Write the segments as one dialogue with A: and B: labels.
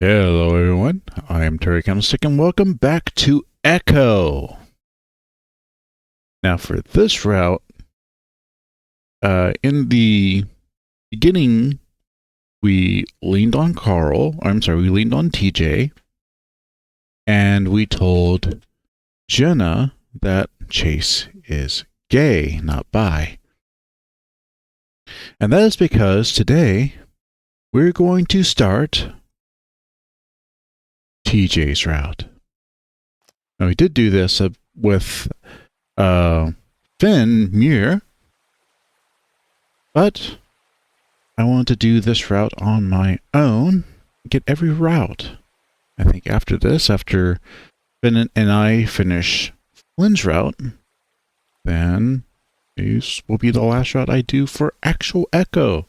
A: Hello everyone, I am Terry Candlestick and welcome back to Echo. Now for this route, in the beginning, we leaned on we leaned on TJ, and we told Jenna that Chase is gay, not bi. And that is because today, we're going to start TJ's route. Now, we did do this with Finn Muir, but I want to do this route on my own, get every route. I think after this, after Finn and I finish Flynn's route, then this will be the last route I do for actual Echo.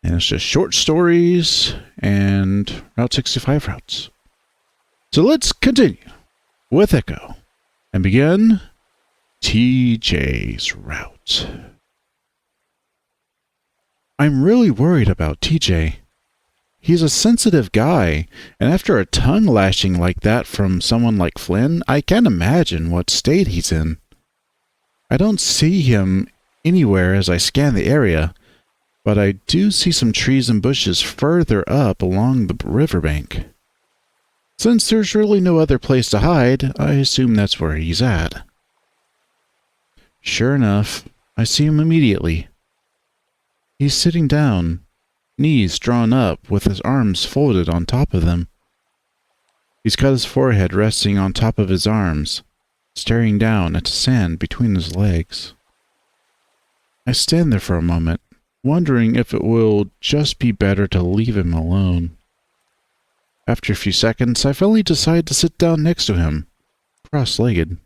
A: And it's just short stories and Route 65 routes. So let's continue with Echo and begin TJ's route. I'm really worried about TJ. He's a sensitive guy, and after a tongue lashing like that from someone like Flynn, I can't imagine what state he's in. I don't see him anywhere as I scan the area, but I do see some trees and bushes further up along the riverbank. Since there's really no other place to hide, I assume that's where he's at. Sure enough, I see him immediately. He's sitting down, knees drawn up with his arms folded on top of them. He's got his forehead resting on top of his arms, staring down at the sand between his legs. I stand there for a moment, wondering if it will just be better to leave him alone. After a few seconds, I finally decide to sit down next to him, cross-legged.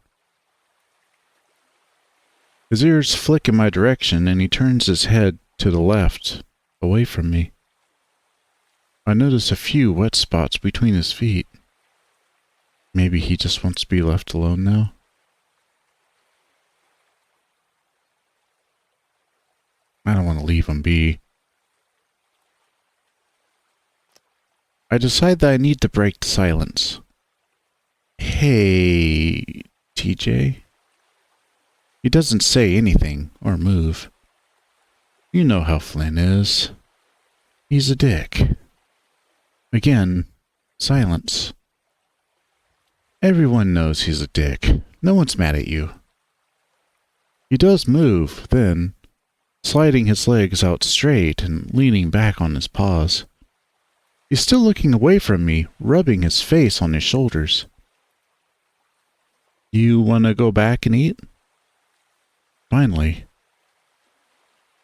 A: His ears flick in my direction and he turns his head to the left, away from me. I notice a few wet spots between his feet. Maybe he just wants to be left alone now. I don't want to leave him be. I decide that I need to break the silence. Hey, TJ. He doesn't say anything or move. You know how Flynn is. He's a dick. Again, silence. Everyone knows he's a dick. No one's mad at you. He does move, then, sliding his legs out straight and leaning back on his paws. He's still looking away from me, rubbing his face on his shoulders. You want to go back and eat? Finally.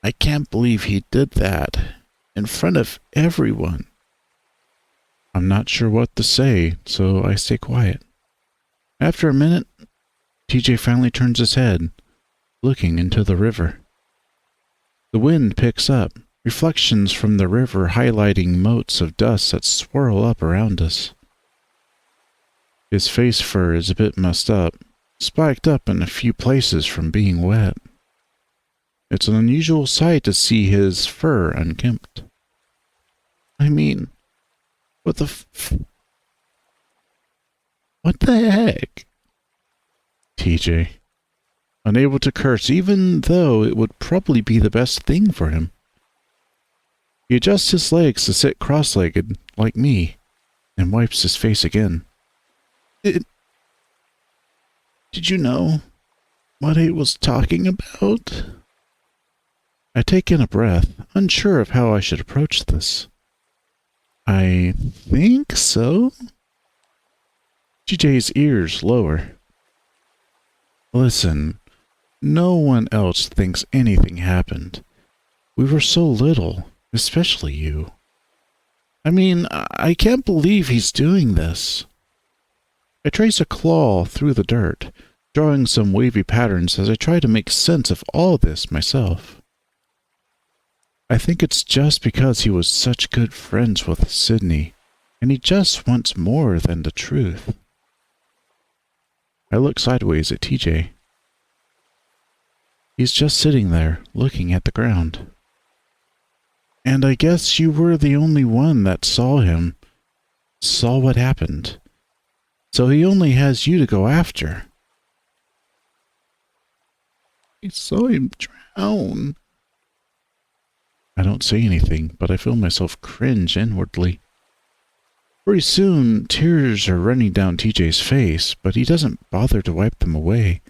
A: I can't believe he did that, in front of everyone. I'm not sure what to say, so I stay quiet. After a minute, TJ finally turns his head, looking into the river. The wind picks up, reflections from the river highlighting motes of dust that swirl up around us. His face fur is a bit messed up, spiked up in a few places from being wet. It's an unusual sight to see his fur unkempt. I mean, what the heck? TJ, unable to curse even though it would probably be the best thing for him. He adjusts his legs to sit cross-legged, like me, and wipes his face again. Did you know what I was talking about? I take in a breath, unsure of how I should approach this. I think so. TJ's ears lower. Listen, no one else thinks anything happened. We were so little. Especially you. I mean, I can't believe he's doing this. I trace a claw through the dirt, drawing some wavy patterns as I try to make sense of all this myself. I think it's just because he was such good friends with Sydney, and he just wants more than the truth. I look sideways at TJ. He's just sitting there, looking at the ground. And I guess you were the only one that saw him saw what happened. So he only has you to go after. I saw him drown. I don't say anything, but I feel myself cringe inwardly. Pretty soon, tears are running down TJ's face, but he doesn't bother to wipe them away.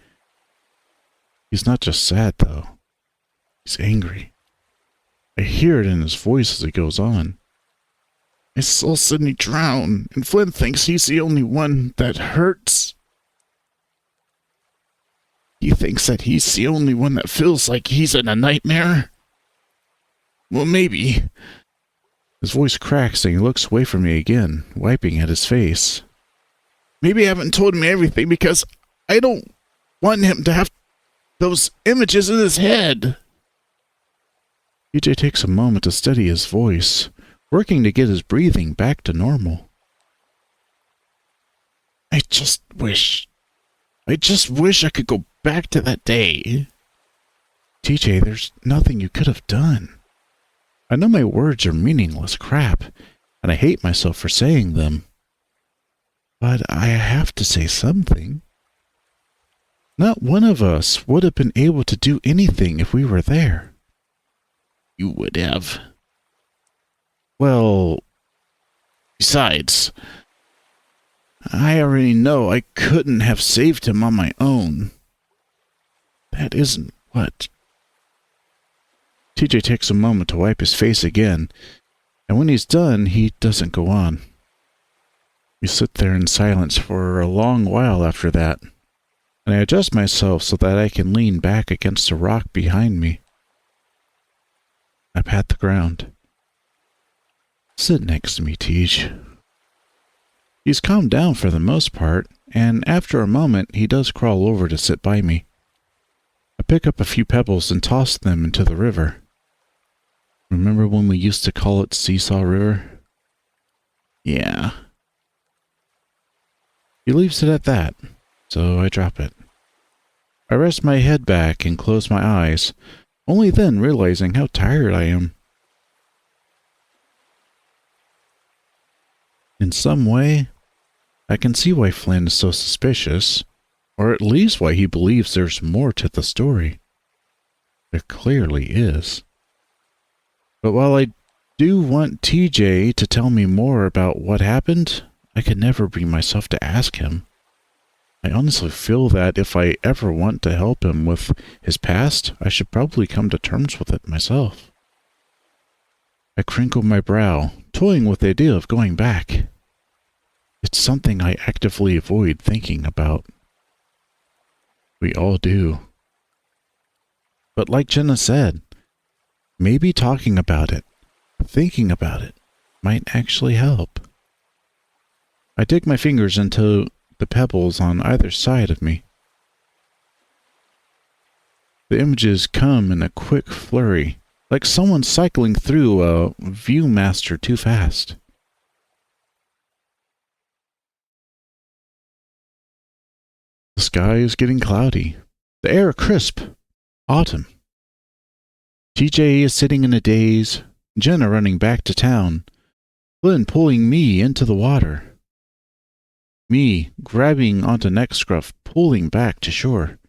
A: He's not just sad, though. He's angry. I hear it in his voice as he goes on. I saw Sydney drown, and Flynn thinks he's the only one that hurts. He thinks that he's the only one that feels like he's in a nightmare. Well, maybe. His voice cracks and he looks away from me again, wiping at his face. Maybe I haven't told him everything because I don't want him to have those images in his head. TJ takes a moment to steady his voice, working to get his breathing back to normal. I just wish I could go back to that day. TJ, there's nothing you could have done. I know my words are meaningless crap, and I hate myself for saying them. But I have to say something. Not one of us would have been able to do anything if we were there. You would have. Well, besides, I already know I couldn't have saved him on my own. That isn't what... TJ takes a moment to wipe his face again, and when he's done, he doesn't go on. We sit there in silence for a long while after that, and I adjust myself so that I can lean back against a rock behind me. I pat the ground. Sit next to me, Tej. He's calmed down for the most part, and after a moment, he does crawl over to sit by me. I pick up a few pebbles and toss them into the river. Remember when we used to call it Seesaw River? Yeah. He leaves it at that, so I drop it. I rest my head back and close my eyes, only then realizing how tired I am. In some way, I can see why Flynn is so suspicious, or at least why he believes there's more to the story. There clearly is. But while I do want TJ to tell me more about what happened, I could never bring myself to ask him. I honestly feel that if I ever want to help him with his past, I should probably come to terms with it myself. I crinkle my brow, toying with the idea of going back. It's something I actively avoid thinking about. We all do. But like Jenna said, maybe talking about it, thinking about it, might actually help. I dig my fingers into the pebbles on either side of me. The images come in a quick flurry, like someone cycling through a Viewmaster too fast. The sky is getting cloudy. The air crisp. Autumn. TJ is sitting in a daze, Jenna running back to town, Flynn pulling me into the water. Me grabbing onto Nextgruff, pulling back to shore.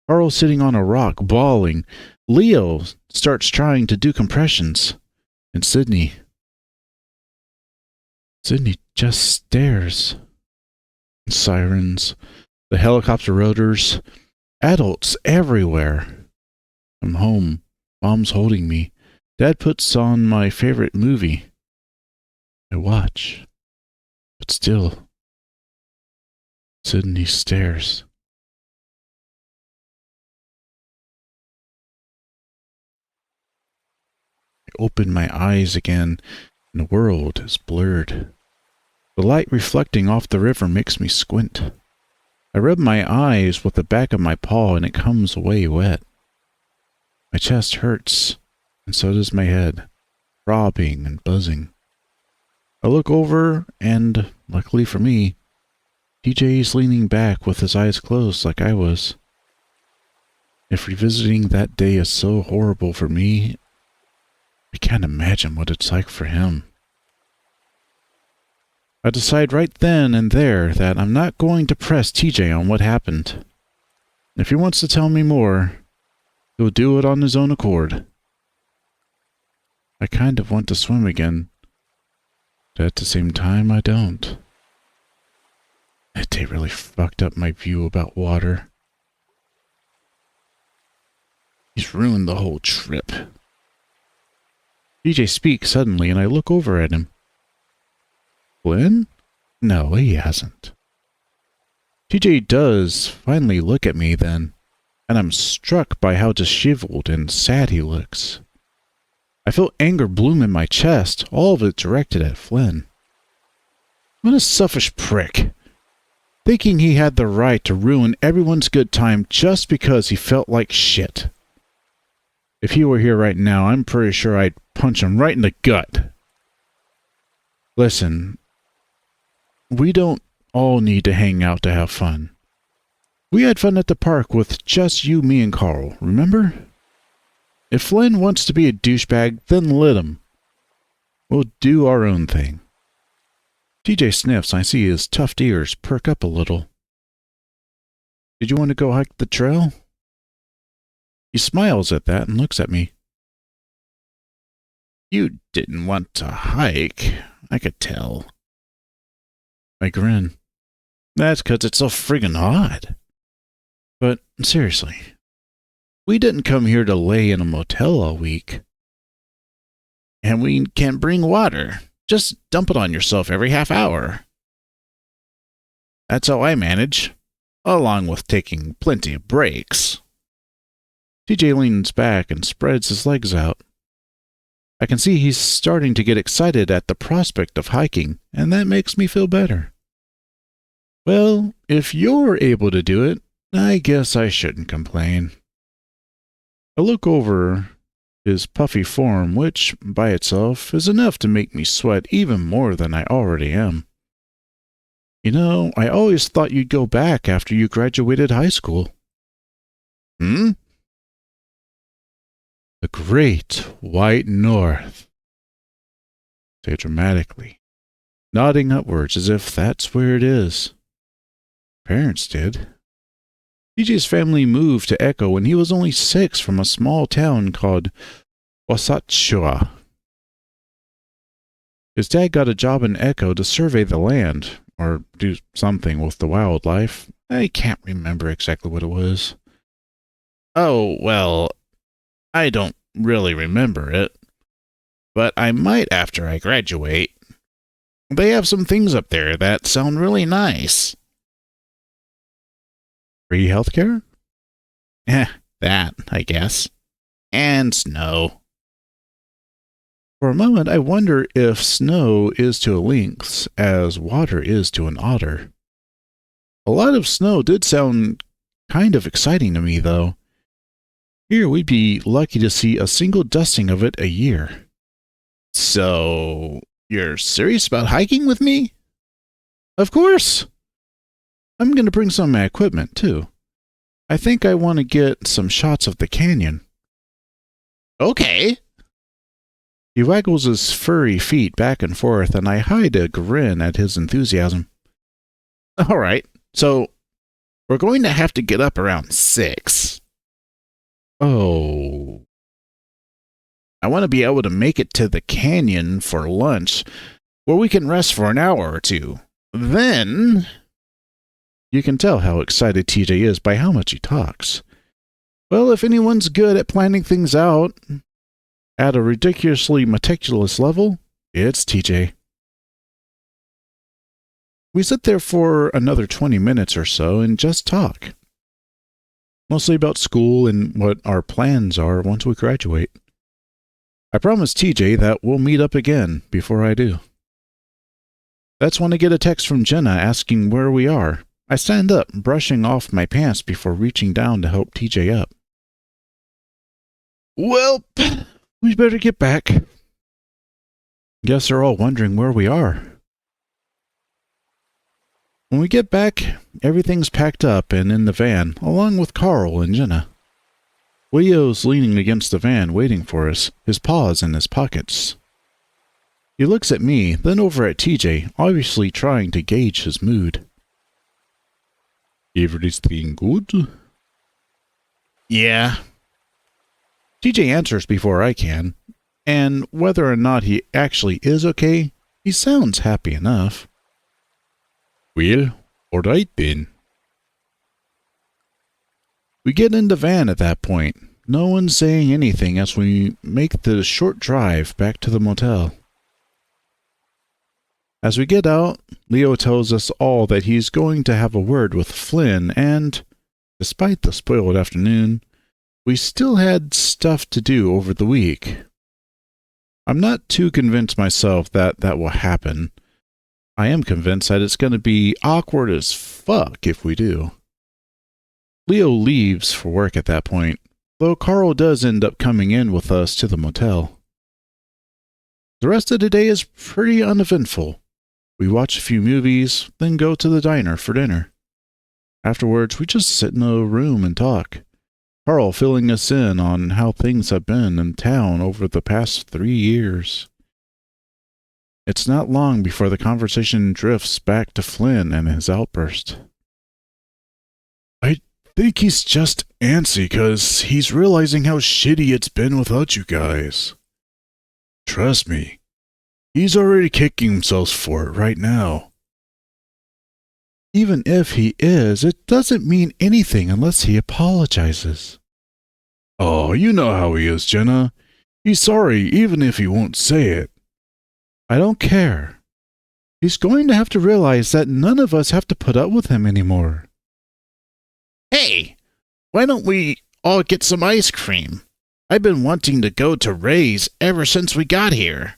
A: Carl sitting on a rock, bawling. Leo starts trying to do compressions. And Sydney just stares. Sirens, the helicopter rotors, adults everywhere. I'm home. Mom's holding me. Dad puts on my favorite movie. I watch. But still, Sydney stares. I open my eyes again, and the world is blurred. The light reflecting off the river makes me squint. I rub my eyes with the back of my paw, and it comes away wet. My chest hurts, and so does my head, throbbing and buzzing. I look over, and, luckily for me, TJ is leaning back with his eyes closed like I was. If revisiting that day is so horrible for me, I can't imagine what it's like for him. I decide right then and there that I'm not going to press TJ on what happened. If he wants to tell me more, he'll do it on his own accord. I kind of want to swim again, but at the same time I don't. That day really fucked up my view about water. He's ruined the whole trip. TJ speaks suddenly and I look over at him. Flynn? No, he hasn't. TJ does finally look at me then, and I'm struck by how disheveled and sad he looks. I feel anger bloom in my chest, all of it directed at Flynn. What a selfish prick. Thinking he had the right to ruin everyone's good time just because he felt like shit. If he were here right now, I'm pretty sure I'd punch him right in the gut. Listen, we don't all need to hang out to have fun. We had fun at the park with just you, me, and Carl, remember? If Flynn wants to be a douchebag, then let him. We'll do our own thing. TJ sniffs, and I see his tufted ears perk up a little. Did you want to go hike the trail? He smiles at that and looks at me. You didn't want to hike, I could tell. I grin. That's 'cause it's so friggin' hot. But seriously, we didn't come here to lay in a motel all week. And we can't bring water. Just dump it on yourself every half hour. That's how I manage, along with taking plenty of breaks. TJ leans back and spreads his legs out. I can see he's starting to get excited at the prospect of hiking, and that makes me feel better. Well, if you're able to do it, I guess I shouldn't complain. I look over his puffy form, which, by itself, is enough to make me sweat even more than I already am. You know, I always thought you'd go back after you graduated high school. Hmm? The great white north. Say dramatically, nodding upwards as if that's where it is. Parents did. TJ's family moved to Echo when he was only 6 from a small town called Wasatchua. His dad got a job in Echo to survey the land, or do something with the wildlife. I can't remember exactly what it was. Oh, well, I don't really remember it, but I might after I graduate. They have some things up there that sound really nice. Free healthcare? That, I guess. And snow. For a moment, I wonder if snow is to a lynx as water is to an otter. A lot of snow did sound kind of exciting to me, though. Here we'd be lucky to see a single dusting of it a year. So, you're serious about hiking with me? Of course! I'm going to bring some of my equipment, too. I think I want to get some shots of the canyon. Okay. He waggles his furry feet back and forth, and I hide a grin at his enthusiasm. All right, so we're going to have to get up around 6. Oh. I want to be able to make it to the canyon for lunch, where we can rest for an hour or two. Then... You can tell how excited TJ is by how much he talks. Well, if anyone's good at planning things out at a ridiculously meticulous level, it's TJ. We sit there for another 20 minutes or so and just talk. Mostly about school and what our plans are once we graduate. I promised TJ that we'll meet up again before I do. That's when I get a text from Jenna asking where we are. I stand up, brushing off my pants before reaching down to help TJ up. Well, we better get back. Guess they're all wondering where we are. When we get back, everything's packed up and in the van, along with Carl and Jenna. Leo's leaning against the van waiting for us, his paws in his pockets. He looks at me, then over at TJ, obviously trying to gauge his mood. Everything good? Yeah. TJ answers before I can, and whether or not he actually is okay, he sounds happy enough. Well, alright then. We get in the van at that point, no one saying anything as we make the short drive back to the motel. As we get out, Leo tells us all that he's going to have a word with Flynn, and, despite the spoiled afternoon, we still had stuff to do over the week. I'm not too convinced myself that that will happen. I am convinced that it's going to be awkward as fuck if we do. Leo leaves for work at that point, though Carl does end up coming in with us to the motel. The rest of the day is pretty uneventful. We watch a few movies, then go to the diner for dinner. Afterwards, we just sit in a room and talk. Carl filling us in on how things have been in town over the past 3 years. It's not long before the conversation drifts back to Flynn and his outburst. I think he's just antsy 'cause he's realizing how shitty it's been without you guys. Trust me, he's already kicking himself for it right now. Even if he is, it doesn't mean anything unless he apologizes. Oh, you know how he is, Jenna. He's sorry even if he won't say it. I don't care. He's going to have to realize that none of us have to put up with him anymore. Hey, why don't we all get some ice cream? I've been wanting to go to Ray's ever since we got here.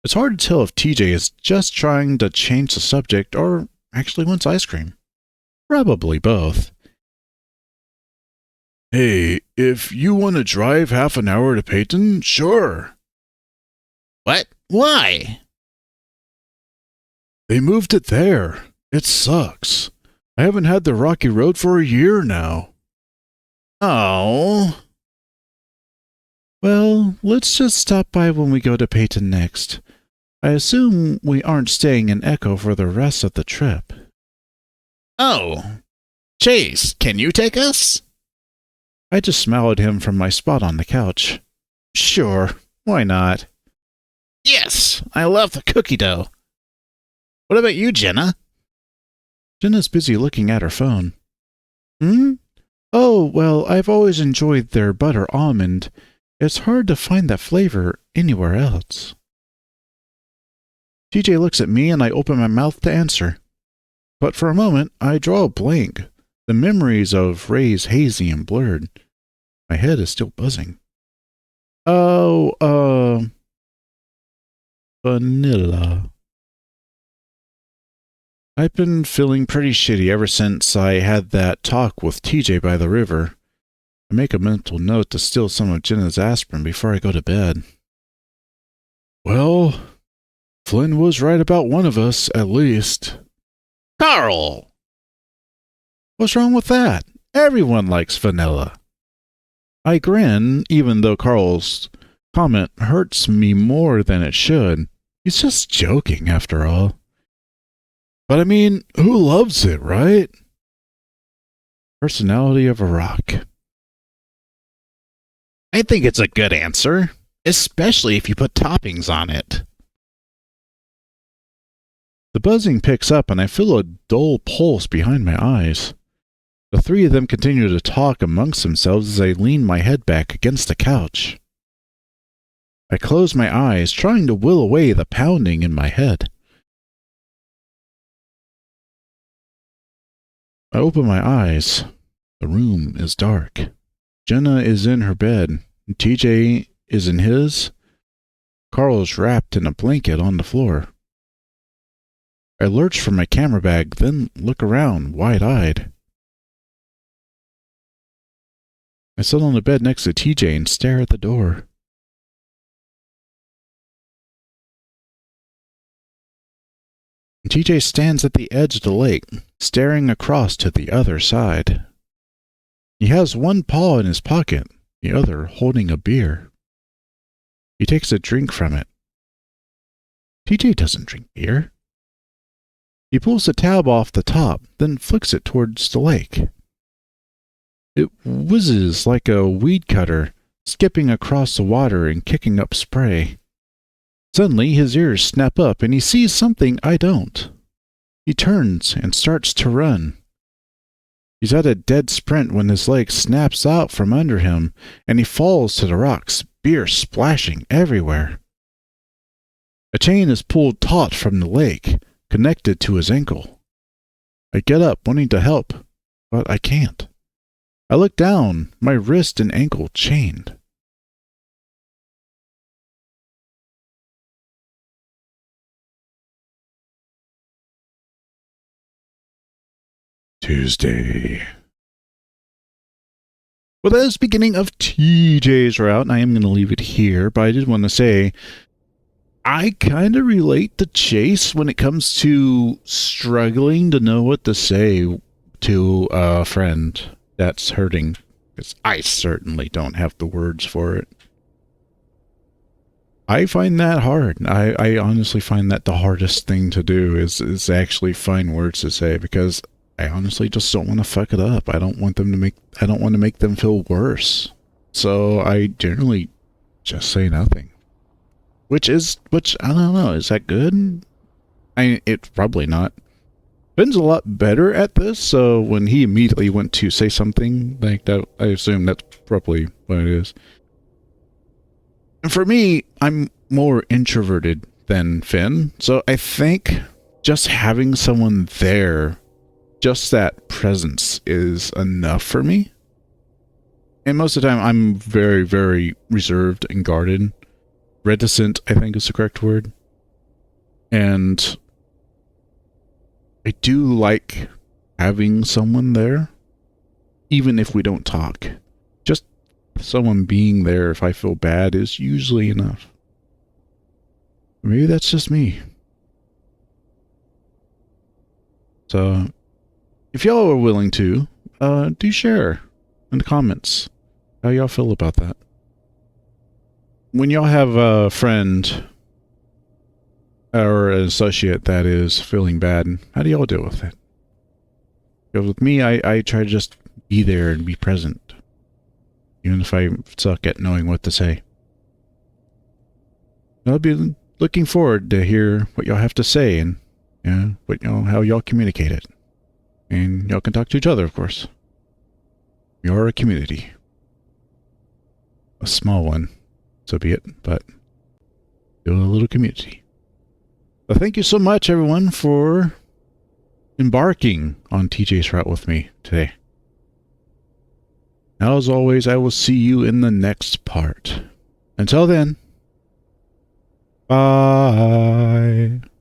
A: It's hard to tell if TJ is just trying to change the subject or actually wants ice cream. Probably both. Hey, if you want to drive half an hour to Peyton, sure. What? Why? They moved it there. It sucks. I haven't had the rocky road for a year now. Oh. Well, let's just stop by when we go to Peyton next. I assume we aren't staying in Echo for the rest of the trip. Oh. Chase, can you take us? I just smiled at him from my spot on the couch. Sure, why not? Yes, I love the cookie dough. What about you, Jenna? Jenna's busy looking at her phone. Oh, well, I've always enjoyed their butter almond. It's hard to find that flavor anywhere else. TJ looks at me and I open my mouth to answer. But for a moment, I draw a blank. The memories of Ray's hazy and blurred. My head is still buzzing. Vanilla. I've been feeling pretty shitty ever since I had that talk with TJ by the river. I make a mental note to steal some of Jenna's aspirin before I go to bed. Well, Flynn was right about one of us, at least. Carl! What's wrong with that? Everyone likes vanilla. I grin, even though Carl's comment hurts me more than it should. He's just joking, after all. But I mean, who loves it, right? Personality of a rock. I think it's a good answer, especially if you put toppings on it. The buzzing picks up and I feel a dull pulse behind my eyes. The three of them continue to talk amongst themselves as I lean my head back against the couch. I close my eyes, trying to will away the pounding in my head. I open my eyes. The room is dark. Jenna is in her bed. TJ is in his. Carl is wrapped in a blanket on the floor. I lurch for my camera bag, then look around, wide-eyed. I sit on the bed next to TJ and stare at the door. TJ stands at the edge of the lake, staring across to the other side. He has one paw in his pocket, the other holding a beer. He takes a drink from it, TJ doesn't drink beer. He pulls the tab off the top, then flicks it towards the lake. It whizzes like a weed cutter, skipping across the water and kicking up spray. Suddenly, his ears snap up and he sees something I don't. He turns and starts to run. He's at a dead sprint when his leg snaps out from under him and he falls to the rocks, beer splashing everywhere. A chain is pulled taut from the lake, connected to his ankle. I get up, wanting to help, but I can't. I look down, my wrist and ankle chained. Tuesday. Well, that is the beginning of TJ's route, and I am going to leave it here, but I did want to say, I kind of relate to Chase when it comes to struggling to know what to say to a friend that's hurting, because I certainly don't have the words for it. I find that hard. I honestly find that the hardest thing to do is actually find words to say, because I honestly just don't want to fuck it up. I don't want to make them feel worse. So I generally just say nothing. Which I don't know, is that good? It's probably not. Ben's a lot better at this, so when he immediately went to say something like that, I assume that's probably what it is. And for me, I'm more introverted than Finn, so I think just having someone there, just that presence is enough for me. And most of the time, I'm very, very reserved and guarded. Reticent, I think is the correct word. And I do like having someone there, even if we don't talk. Just someone being there if I feel bad is usually enough. Maybe that's just me. So, if y'all are willing to, do share in the comments how y'all feel about that. When y'all have a friend or an associate that is feeling bad, how do y'all deal with it? Because with me, I try to just be there and be present, even if I suck at knowing what to say. I'll be looking forward to hear what y'all have to say and how y'all communicate it. And y'all can talk to each other, of course. You're a community. A small one. So be it, but still a little community. So thank you so much, everyone, for embarking on TJ's route with me today. Now, as always, I will see you in the next part. Until then, bye.